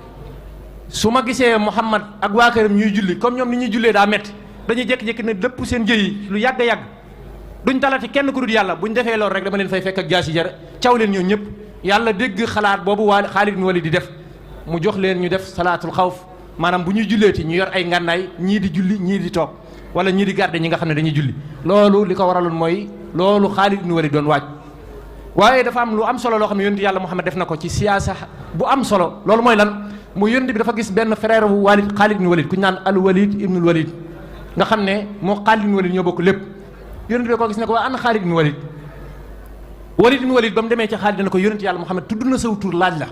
su ma gisee Muhammad ak waa këram ñuy julli comme ñoom ni ñuy jullee daa métti dañuy jékki-jékki ne dëpp seen jëyi lu yàgg yàgg duñ talati kenn ku dul yàlla buñ defee loolu rek dama leen fay fekk ak jaasi jar caw leen ñoo ñëpp yàlla dégg xalaat boobu waa Xaalid ibnu Walid di def mu jox leen ñu def salaatul xawf maanaam bu ñuy julleeti ñu yor ay ngànnaay ñii di julli ñii di toog wala ñii di garder ñi nga xam ne dañuy julli loolu li ko waraloon mooy loolu Xaalid ibnu Walid doon waaj waaye dafa am lu am solo loo xam ne yonent yàlla Muhammad def na ko ci siyaasa bu am solo loolu mooy lan mu yonent bi dafa gis benn frère wu Walid Xaalid ibnu Walid ku ñu naan al Walid ibnul Walid nga xam ne moo Xaalid ibnu Walid ñoo bokk lépp yonent bi ko gis ne ko waa ana Xaalid ibnu Walid Walid ibnu Walid ba mu demee ci Xaalid ne ko yonent yàlla Muhammad tudd na saw tur laaj la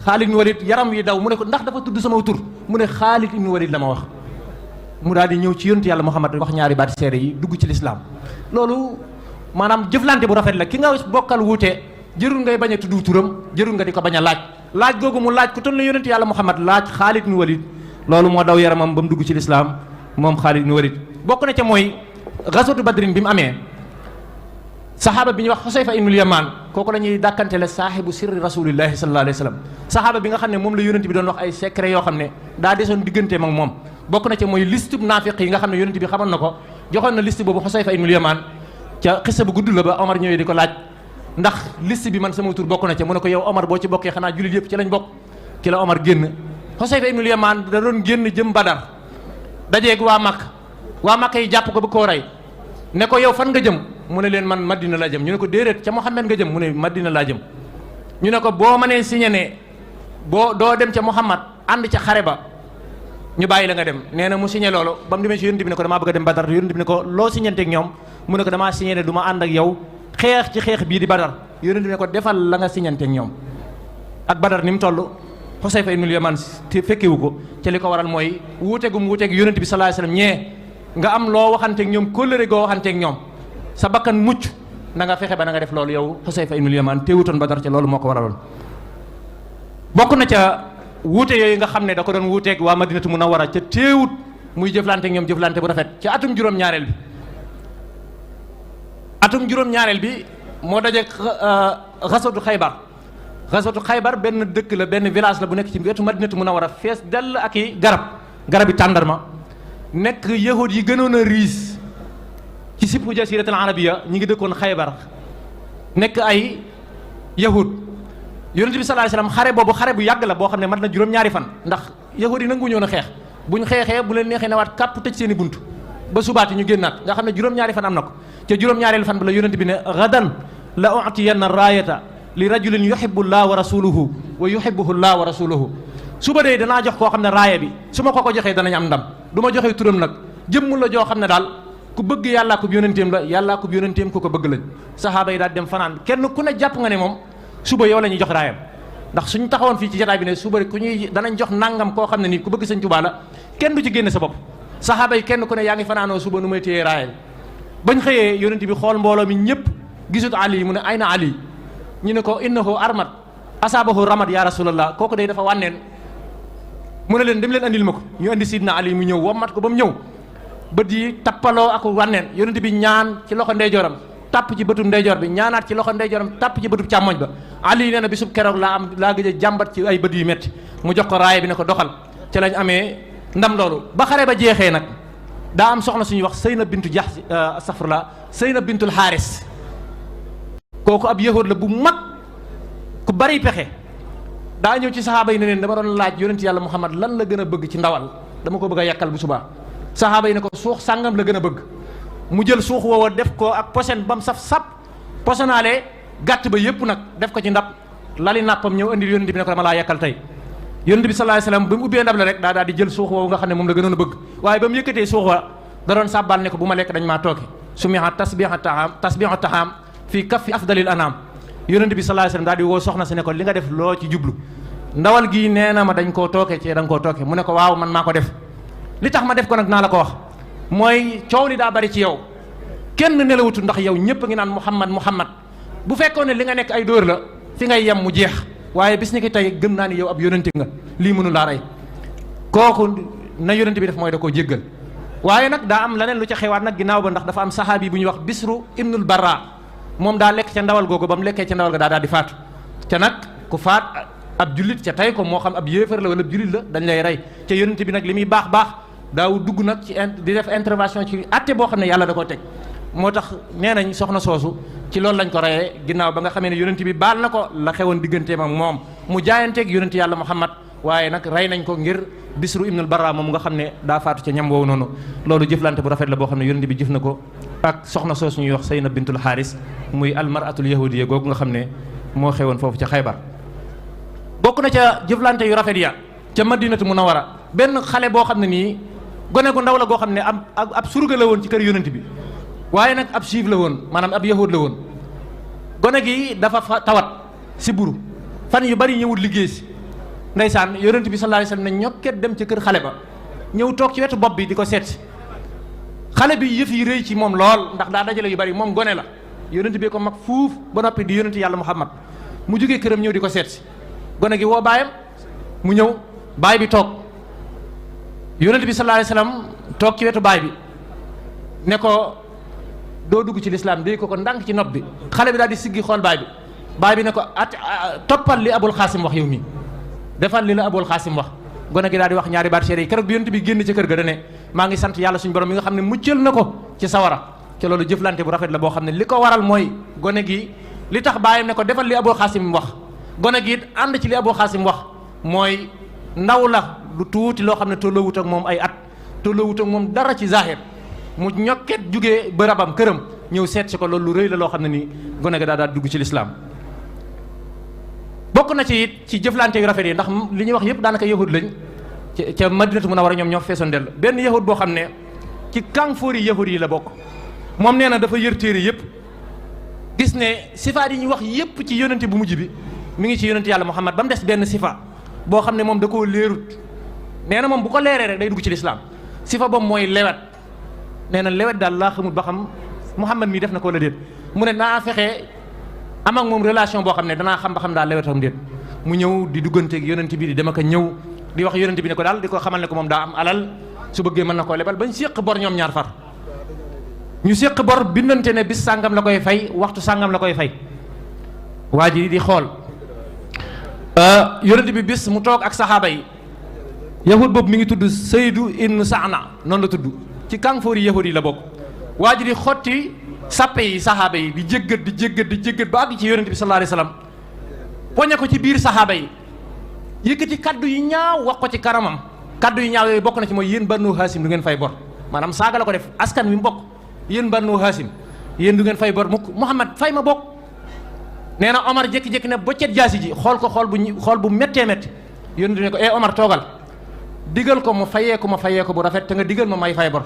Xaalid ibnu Walid yaram wi daw mu ne ko ndax dafa tudd sama tur mu ne Xaalid ibnu Walid la ma wax mu daal di ñëw ci yonent yàlla Muhammad wax ñaari baati seede yi dugg ci lislaam loolu maanaam jëflante bu rafet la ki nga bokkal wuute jërul ngay bañ a tudd turam jërul nga di ko bañ a laaj googu mu laaj ku toll na yonent yàlla Muhammad laaj Xaalid ibnu Walid loolu moo daw yaramam ba mu dugg ci lislaam moom Xaalid ibnu Walid bokk na ca mooy gazwatu Badrin bi mu amee saxaaba bi ñuy wax Xusayfa ibnul Yamaan kooku la ñuy dàkkantele saaxibu sirri rasulillahi sallallahu alayhi wa sallam saxaaba bi nga xam ne moom la yonent bi doon wax ay secret yoo xam ne daa desoon digganteem ak moom bokk na ca mooy liste naafiq yi nga xam ne yonent bi xamoon na ko joxoon na liste boobu Xusayfa ibnul Yamaan ca xissa bu gudd la ba Omar ñëwee di ko laaj ndax liste bi man sama tur bokk na ca mu ne ko yow Omar boo ci bokkee xanaa jullit yëpp ci lañ bokk ci la Omar génn Xusayfa ibnul Yamaan da doon génn jëm Badar dajeeg waa Makka yi jàpp ko ba koo rey ne ko yow fan nga jëm mu ne leen man Madina laa jëm ñu ne ko déedéet ca Muhammad nga jëm mu ne Madina laa jëm ñu ne ko boo mënee signé ne boo doo dem ca Muhammad ànd ca xare ba ñu bàyyi la nga dem nee na mu signé loolu ba mu demee ci yonent bi ne ko damaa bëgg a dem Badar yonent bi ne ko loo signénteeg ñoom mu ne ko damaa signé ne du ma ànd ak yow xeex ci xeex bii di Badar yonent bi ne ko defal la nga signénteeg ñoom ak Badar ni mu toll Xusayfa ibnul Yamaan te fekkewu ko ca li ko waral mooy wuuteegum wuuteeg yonent bi sallallahu alayhi wasallam ñee nga am loo waxanteeg ñoom kóllëre goo waxanteeg ñoom sa bakkan mucc na nga fexe ba na nga def loolu yow Xusayfa ibnul Yamaan teewutoon Badar ca loolu moo ko waraloon bokk na ca wuute yooyu nga xam ne da ko doon wuuteeg waa Madinatu Munawwara ca teewut muy jëflanteeg ñoom jëflante bu rafet ca atum juróom-ñaareel bi moo dajeeg xaswatu Xaybar benn dëkk la benn village la bu nekk ci wetu Madinatu Munawwara fees dell ak i garabi tàndarma nekk yahud yi gënoon a riis ci sibhu jasiratul arabiya ñi ngi dëkkoon Xaybar nekk ay yahud yonent bi sallallahu alayhi wasallam xare boobu xare bu yàgg la boo xam ne mat na juróom-ñaari fan ndax yahud yi nangu ñoon a xeex buñ xeexee bu leen neexee ne waat kàpp tëj seen i bunt ba subaati ñu génnaat nga xam ne juróom-ñaari fan am na ko ca juróom-ñaareelu fan ba la yonent bi ne gadan la u'tiyanna raayata li rajulin yuhibbu llah wa rasuluhu wa yuhibbuhu llah wa rasuluhu suba dee danaa jox koo xam ne raaya bi su ma ko joxee danañ am ndam du ma joxee turam nag jëmm la joo xam ne daal ku bëgg yàllaa ko yonenteem la yàllaa ko yonenteem ku ko bëgg lañ saxaaba yi daal dem fanaan kenn ku ne jàpp nga ne moom suba yow la ñuy jox raayam ndax suñ taxawoon fii ci jotaay bi ne suba ku ñuy danañ jox nangam koo xam ne nii ku bëgg Sëñ Tuubaa la kenn du ci génne sa bopp saxaaba yi kenn ku ne yaa ngi fanaanoo suba nu may téye raaya bañ xëyee yonent bi xool mbooloo mi ñëpp gisut Ali mu ne ayna Ali ñu ne ko innahu armat asaabahu ramat ya rasulallah kooku day dafa wànneen mu ne leen dem leen andil ma ko ñu andi sidna Ali mu ñëw wommat ko ba mu ñëw bët yi tappaloo ak wànneen yonent bi ñaan ci loxo ndeyjooram tàpp ci bëtu ndeyjoor bi ñaanaat ci loxo ndeyjooram tàpp ci bëtu càmmoñ ba Ali nee na bisub keroog laa gëj a jàmbat ci ay bët yu métti mu jox ko raaya bi ne ko doxal ci lañ amee ndam loolu ba xare ba jeexee nag daa am soxna suñuy wax Seyna bintu Jaxs safrla Seyna bintul Xaaris kooku ab yahuud la bu mag ku bari pexe daa ñëw ci saxaaba yi ne leen dama doon laaj yonent yàlla Muhammad lan la gën a bëgg ci ndawal dama ko bëgg a yàkkal bu subaa saxaaba yi ne ko suux sàngam la gën a bëgg mu jël suux woowa def ko ak posen ba mu saf sap posenaale gàtt ba yëpp nag def ko ci ndab lali nàppam ñëw indi yonent bi ne ko dama laa yàkkal tey yonent bi sallallahu alayhi wasallam ba mu ubbee ndab la rek daa daal di jël suux woowu nga xam ne moom la gënoon a bëgg waaye ba mu yëkkatee suux wa da doon sàbbal ne ko bu ma lekk dañ maa tooke sumiha tasbiha tahaam fii kaffi afdalil anam yonent bi sallallahu alayhi wasallam daal di woo soxna si ne ko li nga def loo ci jublu ndawal gii nee na ma dañ koo tooke ci da nga koo tooke mu ne ko waaw man maa ko def li tax ma def ko nag naa la ko wax mooy coow li daa bari ci yow kenn nelawutu ndax yow ñëpp a ngi naan Muhammad bu fekkoon ne li nga nekk ay dóor la fi ngay yem mu jeex waaye bis ni ki tey gëm naa ni yow ab yonente nga lii mënu laa rey kooku na yonente bi def mooy da koo jéggal waaye nag daa am leneen lu ca xewaat nag ginnaaw ba ndax dafa am saxaabi bu ñuy wax Bisru ibnul Barra moom daa lekk ca ndawal googu ba mu lekkee ca ndawal ga daa daal di faatu te nag ku faat ab jullit ca tey ko moo xam ab yéefar la wala ab jullit la dañ lay rey ca yonente bi nag li muy baax daaw dugg nag ci di def intervention ci atte boo xam ne yàlla da koo teg moo tax nee nañ soxna soosu ci loolu lañ ko reyee ginnaaw ba nga xamee ne yonent bi baal na ko la xewoon digganteem ak moom mu jaayanteeg yonent yàlla Muhammad waaye nag rey nañ ko ngir Bisru ibnul Barra moom nga xam ne daa faatu ca ñam woowu noonu loolu jëflante bu rafet la boo xam ne yonent bi jëf na ko ak soxna soosu ñuy wax Sayna bintul Xaaris muy almaratul yahudiya googu nga xam ne moo xewoon foofu ca Xaybar bokk na ca jëflante yu rafet ya ca Madinatu Munawwara benn xale boo xam ne nii gone gu ndaw la goo xam ne ab surga la woon ci kër yonent bi waaye nag ab juif la woon maanaam ab yahud la woon gone gi dafa tawat si buru fan yu bari ñëwul liggéey si ndeysaan yonent bi sallallahu alayhi wasallam ne ñokket dem ca kër xale ba ñëw toog ci wetu bopp bi di ko seet xale bi yëf yi rëy ci moom lool ndax daa dajale yu bari moom gone la yonent bi ko mag fuuf ba noppi di yonent yàlla Muhammad mu jógee këram ñëw di ko seet gone gi woo baayam mu ñëw baay bi toog yonent bi sallallahu alayhi wasallam toog ci wetu baay bi ne ko doo dugg ci lislaam dégg ko ndànk ci nopp bi xale bi daal di siggi xool baay bi ne ko toppal li Abul Xaasim wax yow mi defal li la Abul Xaasim wax gone gi daal di wax ñaari baat seere yi keroog bi yonent bi génn ci kër ga da ne maa ngi sant yàlla suñu borom mi nga xam ne muccal na ko ci sawara te loolu jëflante bu rafet la boo xam ne li ko waral mooy gone gi li tax baayam ne ko defal li Abul Xaasim wax gone gi it ànd ci li Abul Xaasim wax mooy ndaw la lu tuuti loo xam ne tolloowut ak moom ay at tolloowut ak moom dara ci zahir mu ñokket jugee bërabam këram ñëw seet si ko loolu lu rëy la loo xam ne nii gone ga daal dugg ci lislaam bokk na ci it ci jëflante yu rafet yi ndax li ñuy wax yëpp daanaka yahud lañ ca Madinatu Munawwara ñoom ñoo feesoon dell benn yahud boo xam ne ci kànfoori yahud yi la bokk moom nee na dafa yër téere yëpp gis ne sifaat yi ñuy wax yëpp ci yonente bu mujj bi mi ngi ci yonente yàlla Muhammad ba mu des benn sifa boo xam ne moom da koo leerut nee na moom bu ko leeree rek day dugg ci lislaam sifa boobu mooy lewet nee na lewet daal laa xamul ba xam Muhammad mii def na ko la déet mu ne naa fexe am ak moom relation boo xam ne danaa xam ba xam daal lewetam déet mu ñëw di dugganteeg yonent bi di dem ak a ñëw di wax yonent bi ne ko daal di ko xamal ne ko moom daa am alal su bëggee mën na koo lebal bañ séq bor ñoom ñaar far ñu séq bor bindante ne bis sàngam la koy fay waxtu sàngam la koy fay waa ji di xool yonent bi bis mu toog ak saxaaba yi yahud boobu mi ngi tudd Saydu ibn Saana noonu la tudd ci kànfoori yahud yi la bokk waa ji di xotti sàppe yi saxaaba yi di jéggat ba àgg ci yonent bi sallallahu alayhi wasallam poñe ko ci biir saxaaba yi yëkkati kaddu yu ñaaw wax ko ci karamam kaddu yu ñaaw yooyu bokk na ci mooy yéen Banu Haasim du ngeen fay bor maanaam saaga la ko def askan wi mu bokk yéen Banu Haasim yéen du ngeen fay bor mukk Muhammad fay ma bokk nee na Omar jékki-jékki ne boccet jaasi ji xool ko xool bu méttee métti yonent ne ko Omar toogal digal ko ma fayee ko bu rafet te nga digal ma may fay bor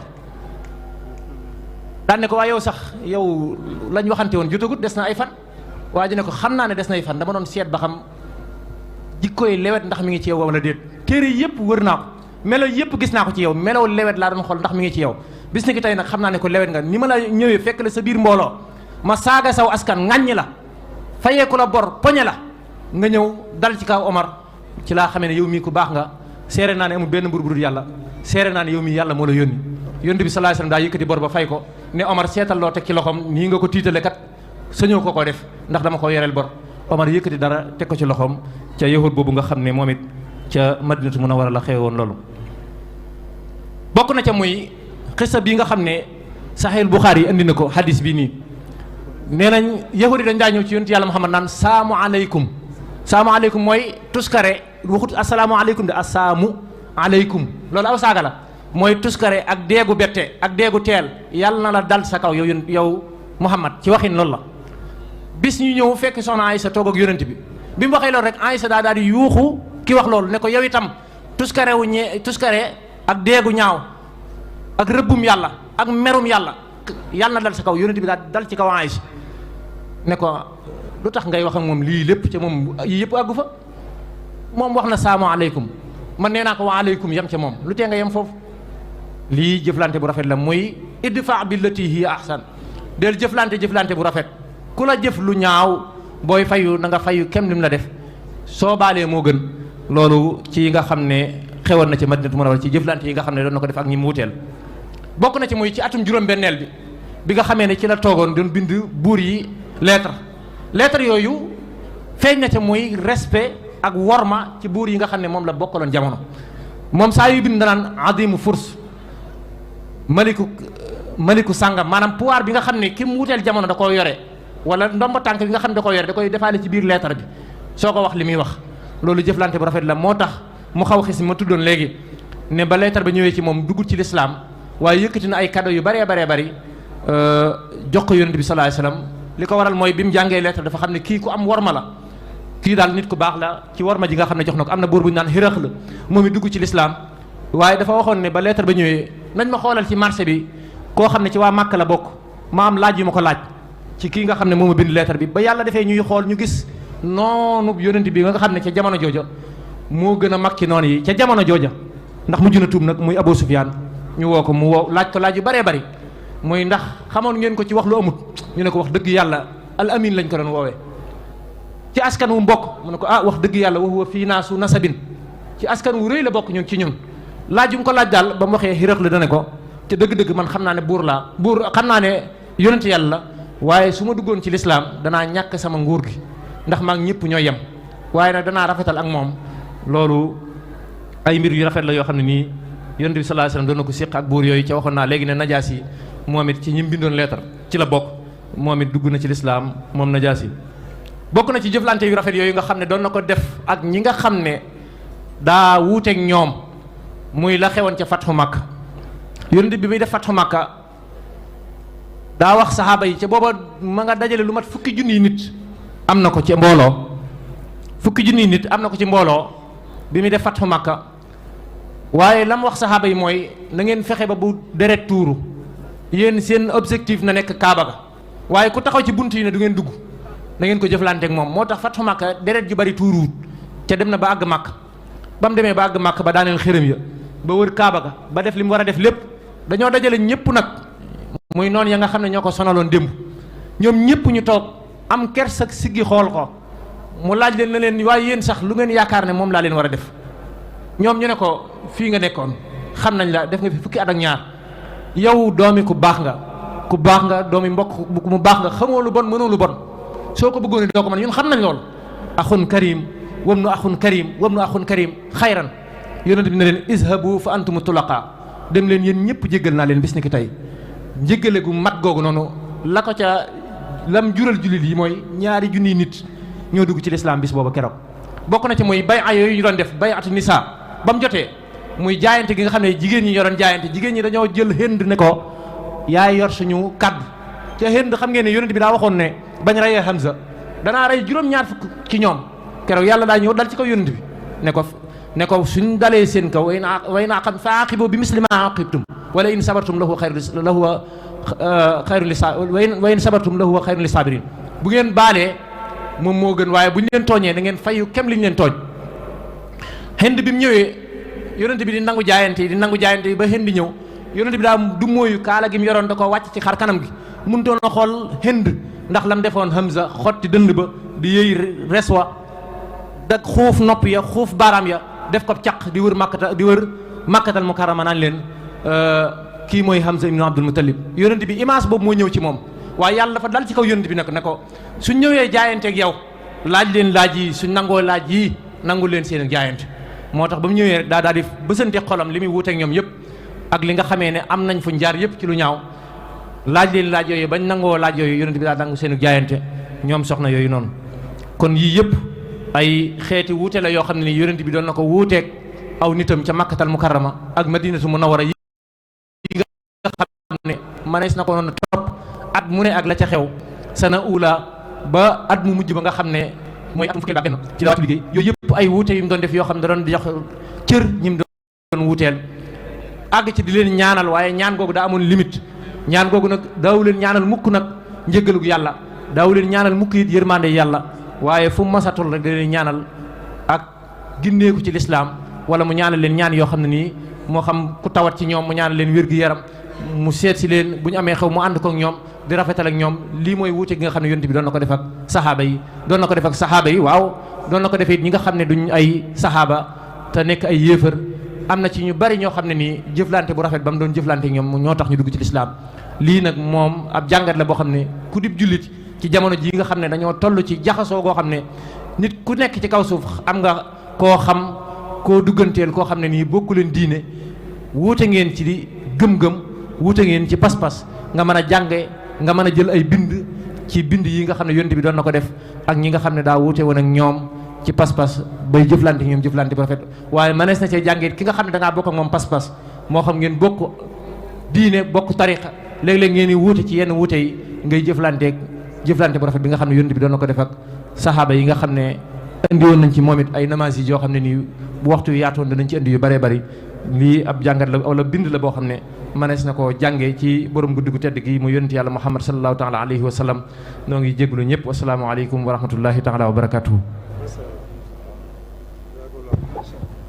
daan ne ko waaye yow sax yow lañ waxante woon jotagut des na ay fan waa ji ne ko xam naa ne des na ay fan dama doon seet ba xam jikkooy lewet ndax mi ngi ci yow wala déet téere yëpp wër naa ko melo yëpp gis naa ko ci yow, melo lewet laa doon xool ndax mi ngi ci yow. bis ni ki tey nag xam naa ne ko lewet nga, ni ma la ñëwee fekk la sa biir mbooloo ma saaga saw askan ŋàññi la fayeeku la bor poñe la nga ñëw dal ci kaw Omar, ci laa xamee ne yow mii ku baax nga. seere naa ne amul benn mbur bu dul yàlla, seere naa ne yow mii yàlla moo la yónni. yonent bi sallallahu alayhi wasallam daa yëkkati bor ba fay ko ne Omar seetal loo teg ci loxoom, nii nga ko tiitale kat sañoo ko def ndax dama ko yoreel bor. Omar yëkkati dara teg ko ci loxoom ca yahud boobu nga xam ne moom it ca Madinatu Munawwara la xew woon loolu. bokk na ca muy xisa bi nga xam ne Sahih Bukhari yi indi na ko hadis bi nii, nee nañ yahud yi dañ daa ñëw ci yonent yàlla Muhammad naan saamu aleykum. saamu aleykum mooy tuskare, waxut asalaamu aleykum de asaamu aleykum, loolu aw saaga la. mooy tuskare ak deegu bette ak deegu teel yàlla na la dal sa kaw yow Muhammad, ci waxin loolu la. bis ñu ñëw fekk soxna Aysa toog ak yonent bi mu waxee loolu rek Aysa daal di yuuxu ki wax loolu ne ko yow itam tuskare ak deegu ñaaw ak rëbbum yàlla ak merum yàlla na dal sa kaw. yonent bi daal dal ci kaw Aysa ne ko lu tax ngay wax ak moom lii lépp ca moom yii yëpp àggu fa, moom wax na saamu aleykum, man nee naa ko wa aleykum yem ca moom, lu tee nga yem foofu. lii jëflante bu rafet la, muy idfa billati hiya ahsan, del jëflante bu rafet. ku la jëf lu ñaaw booy fayu na nga fayu kem lim la def, soo baalee moo gën. loolu ci nga xam ne xewoon na ci Madinatu Munawwara ci jëflante yi nga xam ne doon na ko def ak ñi mu wuteel. bokk na ci muy ci atum juróom-benneel bi nga xamee ne ci la toogoon doon bind buur yi lettre yooyu feeñ na ca muy respect ak worma ci buur yi nga xam ne moom la bokkaloon jamono. moom saa yu bind danaan adimu furs maliku sàngam, maanaam pouvoir bi nga xam ne ki mu wuteel jamono da koo yore, wala ndomba tànk bi nga xam ne da koo yore da koy defaale ci biir lettre bi soo ko wax li muy wax. loolu jëflante bu rafet la, moo tax mu xaw xis ma tuddoon léegi ne ba lettre ba ñëwee ci moom duggut ci lislaam, waaye yëkkati na ay cadeau yu bëree bëri jox ko yonent bi sallallahu alayhi wasallam. li ko waral mooy bi mu jàngee lettre dafa xam ne kii ku am worma la, kii daal nit ku baax la ci worma ji nga xam ne jox na ko. am na buur bu ñu naan Hiraql la, moom it dugg ci lislaam, waaye dafa waxoon ne ba lettre ba ñëwee nañ ma xoolal ci marché bi koo xam ne ci waa Màkka la bokk, ma am laaj yu ma ko laaj ci kii nga xam ne moo ma bind lettre bi. ba yàlla defee ñuy xool ñu gis noonu yonent bi nga xam ne ca jamono jooja moo gën a mag ci noonu yi ca jamono jooja, ndax mujj na tuub nag, muy Abu Sufyaan. ñu woo ko mu woo laaj ko laaj yu bëree bëri, muy ndax xamoon ngeen ko ci wax lu amut. ñu ne ko wax dëgg yàlla al amin lañ ko doon woowee. ci askan wu mbokk mu ne ko wax dëgg yàlla wa huwa fii naasu nasabin, ci askan wu rëy la bokk ñun ci ñun. laaj yu mu ko laaj daal ba mu waxee Hiraql la dane ko te dëgg-dëgg man xam naa ne buur xam naa ne yonent yàlla la, waaye su ma duggoon ci lislaam danaa ñàkk sama nguur gi ndax maa ngi ñëpp ñoo yem, waaye nag danaa rafetal ak moom. loolu ay mbir yu rafet la yoo xam ne nii yonent bi sallallahu alayhi wasallam doon na ko séq ak buur yooyu. ca waxoon naa léegi ne Najaasi moom it ci ñi bindoon lettre ci la bokk, moom it dugg na ci lislaam moom Najaasi. bokk na ci jëflante yu rafet yooyu nga xam ne doon na ko def ak ñi nga xam ne daa wuuteeg ñoom, muy la xewoon ca Fathu Makka. yonent bi muy def Fathu Makka daa wax saxaaba yi ca booba ma nga dajale lu mat fukki junniy nit am na ko ci mbooloo, bi muy def Fathu Makka. waaye la mu wax saxaaba yi mooy na ngeen fexe ba bu deret tuuru, yéen seen objectif na nekk Kaaba ga, waaye ku taxaw ci bunt yi ne du ngeen dugg na ngeen ko jëflanteeg moom. moo tax Fathu Makka deret ju bari tuuruwut ca dem na ba àgg Makka. ba mu demee ba àgg Makka ba daaneel xërëm ya ba wër Kaaba ga ba def li mu war a def lépp, dañoo dajale ñëpp nag, muy noonu ya nga xam ne ñoo ko sonaloon démb. ñoom ñëpp ñu toog am kersak siggi xool ko, mu laaj leen na leen waaye yéen sax lu ngeen yaakaar ne moom laa leen war a def. ñoom ñu ne ko fii nga nekkoon xam nañ la, def nga fi fukki at ak ñaar, yow doomi ku baax nga doomi mbokk mu baax nga, xamoo lu bon mënoo lu bon, soo ko bëggoon doo ko mën, ñun xam nañ loolu. axun karim wabnu axun karim xayran. yonent bi ne leen izhabu fa antum tulaqa, dem leen yéen ñëpp jéggal naa leen bis ni ki tey. njéggale gu mat googu noonu la ko ca lam jural jullit yi mooy 2 junniy nit ñoo dugg ci lislaam bis booba keroog. bokk na ci mooy bay ay yooyu ñu doon def bay'atu nisaa ba mu jotee, muy jaayante gi nga xam ne jigéen ñi ñoo doon jaayante. jigéen ñi dañoo jël Hind ne ko yaay yor suñu kaddu. ca Hind xam ngeen ne yonent bi daa waxoon ne bañ reyee Hamza danaa rey juróom-ñaar fukk ci ñoom. keroog yàlla daa ñëw dal ci kaw yonent bi ne ko suñ dalee seen kaw way naa xam fa aqibu bi misli ma aqibtum wala in sabartum lahu xayrun li sabirin. bu ngeen baalee moom moo gën, waaye bu ñu leen tooñee da ngeen fayu kem li ñu leen tooñ. Hind bi mu ñëwee yonent bi di nangu jaayante yi ba Hind ñëw yonent bi daa du mooyu kaala gi mu yoroon da ko wàcc ci xar kanam gi mënutoon a xool Hind ndax lam defoon Hamza xotti dënd ba di yëy res wa dag xuuf nopp ya xuuf baaraam ya def ko caq di wër makkatal mukarrama naan leen kii mooy Hamza ibn Abdul Muttalib yonent bi image boobu moo ñëw ci moom waaye yàlla dafa dal ci kaw yonent bi nag ne ko suñ ñëwee jaayanteeg yow laaj leen laaj yi suñ nangoo laaj yi nangu leen seen jaayante moo tax ba mu ñëwee rek daa di bësante xolam li muy wuuteeg ñoom yëpp ak li nga xamee ne am nañ fuñ jaar yëpp ci lu ñaaw laaj leen laaj yooyu bañ nangoo laaj yooyu yonent bi daa nangu seen jaayante ñoom soxna yooyu noonu kon yii yëpp ay xeeti wuute la yoo xam ne ni yonent bi doon na ko wuuteeg aw nitam ca makkatal mukarrama ak madinatu munawwara yi nga xam ne manees na ko noonu topp at mu ne ak la ca xew sana ula ba at mu mujj ba nga xam ne mooy atum fukkeel ba benn ci la wàccu liggéey yooyu yëpp ay wuute yu mu doon def yoo xam ne da doon jox cër ñi mu doon wuuteel àgg ci di leen ñaanal waaye ñaan googu daa amoon limite ñaan googu nag daawu leen ñaanal mukk nag njëggalug yàlla daawu leen ñaanal mukk it yërmande yàlla waaye fu masatul rek da leen ñaanal ak ginneeku ci lislaam wala mu ñaanal leen ñaan yoo xam ne nii moo xam ku tawat ci ñoom mu ñaanal leen wér-gu-yaram mu seet si leen bu ñu amee xew mu ànd ko ak ñoom di rafetal ak ñoom lii mooy wuute gi nga xam ne yonent bi doon na ko def ak saxaaba yi doon na ko def ak saxaaba yi waaw doon na ko defee ñi nga xam ne duñ ay saxaaba te nekk ay yéefar am na ci ñu bari ñoo xam ne nii jëflante bu rafet ba mu doon jëflante ak ñoom ñoo tax ñu dugg ci lislaam lii nag moom ab jàngat la boo xam ne ku dib jullit ci jamono ji nga xam ne dañoo toll ci jaxasoo goo xam ne nit ku nekk ci kaw suuf am nga koo xam koo dugganteel koo xam ne nii bokku leen diine wuute ngeen ci di gëm-gëm wuute ngeen ci pas-pas nga mën a jànge nga mën a jël ay bind ci bind yi nga xam ne yonent bi doon na ko def ak ñi nga xam ne daa wuute woon ak ñoom ci pas-pas bay jëflante ñoom jëflante bu rafet waaye mënees na cee jàngee ki nga xam ne da ngaa bokk ak moom pas-pas moo xam ngeen bokk diine bokk tariqa léeg-léeg ngeen di wuute ci yenn wuute yi ngay jëflante bu rafet bi nga xam ne yonent bi doon na ko def ak saxaaba yi nga xam ne indi woon nañ ci moom it ay namage yi yoo xam ne nii bu waxtu yu yaatoon danañ ci indi yu bëree bëri lii ab jàngat la wala bind la boo xam ne mënees na koo jàngee ci borom guddi gu tedd gi mu yonent yàlla Muhammad sallallahu taala alayhi wa sallam noo ngi jéglu ñëpp wasalaamaaleykum wa rahmatullahi taala wa barakatuhu.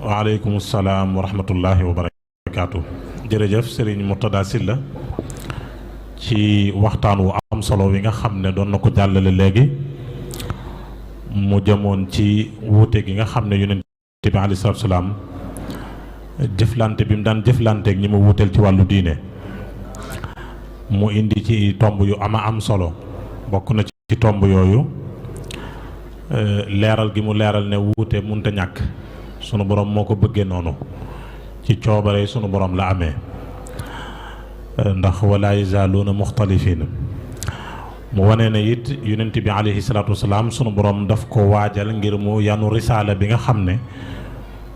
waaleykum salaam wa rahmatullahi wa barakatuhu. jërëjëf Serigne Mourtada Sylla ci waxtaan wu am solo wi nga xam ne doon na ko jàllale léegi mu jëmoon ci wuute gi nga xam ne yonent bi alayhi salaatu salaam jëflante bi mu daan jëflanteeg ñi mu wuuteel ci wàllu diine mu indi ci tomb yu am solo bokk na ci tomb yooyu leeral gi mu leeral ne wuute munta ñàkk sunu borom moo ko bëggee noonu ci coobare sunu borom la amee ndax wala yazaaluuna muxtalifiin mu wane ne it yonent bi alayhi salaatu wasalaam sunu borom daf ko waajal ngir mu yanu risaala bi nga xam ne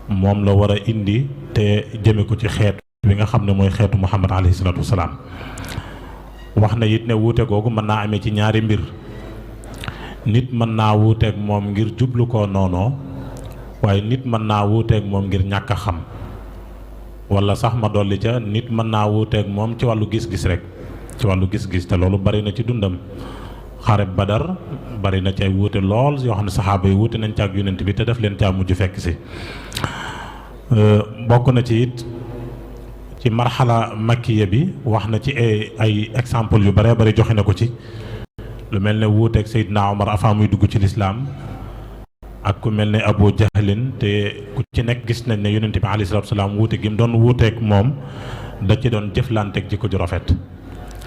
moom la war a indi te jëme ko ci xeet bi nga xam ne mooy xeetu Muhammad alayhi salaatu wasalaam wax na it ne wuute googu mën naa amee ci ñaari mbir nit mën naa wuuteeg moom ngir jublu ko noonoo waaye nit mën naa wuuteeg moom ngir ñàkk a xam wala sax ma dolli ca nit mën naa wuuteeg moom ci wàllu gis-gis rek ci wàllu gis-gis te loolu bari na ci dundam xare Badar bari na ci ay wuute lool yoo xam ne saxaaba yi wuute nañ ci ak yonent bi te def leen caa mujj fekk si bokk na ci it ci marxala makkiya bi wax na ci ay exemple yu bare bari joxe na ko ci lu mel ne wuuteeg Seydina Omar avant muy dugg ci lislaam ak ku mel ne Abu Jahlin te ku ci nekk gis nañ ne yonent bi alayhi salaatu wa salaam wuute gi mu doon wuuteeg moom da ci doon jëflanteeg jikko ju rafet